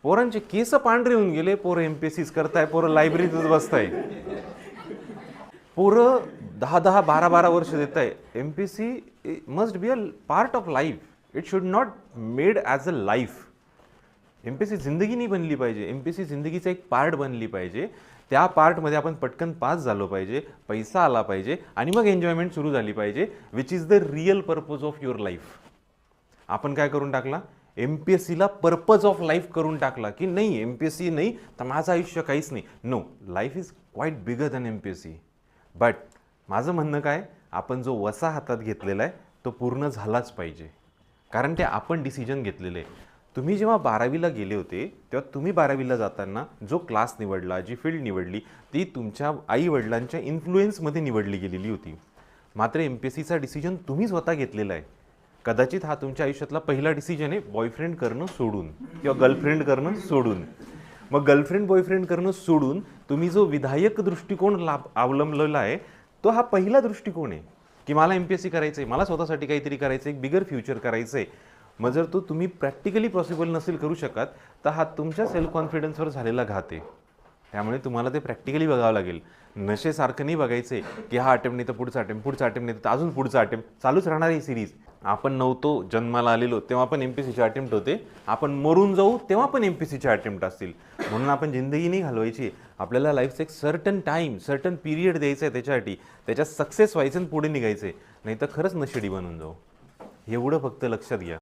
पोरांचे केस पांढरे होऊन गेले, पोरं एमपीएससीच करताय, पोरं लायब्ररीतच बसताय, पोरं 10-10, 12-12 वर्ष देत आहे. MPSC must be a part of life. It should not made as a life. MPSC जिंदगी नाही बनली पाहिजे. एमपीएससी जिंदगीचा एक पार्ट बनली पाहिजे. त्या पार्टमध्ये आपण पटकन पास झालो पाहिजे, पैसा आला पाहिजे आणि मग एन्जॉयमेंट सुरू झाली पाहिजे, which is the real purpose of your life. आपण काय करून टाकला, एमपीएससीला पर्पज ऑफ लाईफ करून टाकला, की नाही एमपीएससी नाही तर माझं आयुष्य काहीच नाही. No, life is quite bigger than MPSC. But माझं म्हणणं काय, आपण जो वसा हातात घेतलेला आहे तो पूर्ण झालाच पाहिजे, कारण ते आपण डिसिजन घेतलेले आहे. तुम्ही जेव्हा 12वीला गेले होते तेव्हा तुम्ही 12वीला जाताना जो क्लास निवडला, जी फील्ड निवडली, ती तुमच्या आईवडिलांच्या इन्फ्लुएन्समध्ये निवडली गेलेली होती. मात्र एमपीएससीचा डिसिजन तुम्ही स्वतः घेतलेला आहे. कदाचित हा तुमच्या आयुष्यातला पहिला डिसिजन आहे बॉयफ्रेंड करणं सोडून किंवा गर्लफ्रेंड करणं सोडून. मग गर्लफ्रेंड बॉयफ्रेंड करणं सोडून तुम्ही जो विधायक दृष्टिकोन अवलंबलेला आहे तो हा पहिला दृष्टिकोन आहे, की मला एमपीएससी करायचं आहे, मला स्वतःसाठी काहीतरी करायचं आहे, एक बिगर फ्युचर करायचं आहे. मग जर तो तुम्ही प्रॅक्टिकली पॉसिबल नसेल करू शकत तर हा तुमच्या सेल्फ कॉन्फिडन्सवर झालेला घात आहे. त्यामुळे तुम्हाला ते प्रॅक्टिकली बघावं लागेल. नशेसारखं नाही बघायचं आहे की हा अटेम्प्ट नाही तर पुढचा अटेम्प्ट, पुढचा अटेम्प्ट नाही तर अजून पुढचा अटेम्प्ट, चालूच राहणार ही सिरीज. आपण नव्हतो जन्माला आलेलो तेव्हा पण एमपीएससीचे अटेम्प्ट होते, आपण मरून जाऊ तेव्हा पण एमपीएससीचे अटेम्प्ट असतील. म्हणून आपण जिंदगी नाही घालवायची. आपल्याला लाईफचं एक सर्टन टाईम, सर्टन पिरियड द्यायचं आहे त्याच्यासाठी, त्याच्यात सक्सेस व्हायचं आणि पुढे निघायचं आहे. नाही तर खरंच नशेडी बनून जाऊ. एवढं फक्त लक्षात घ्या.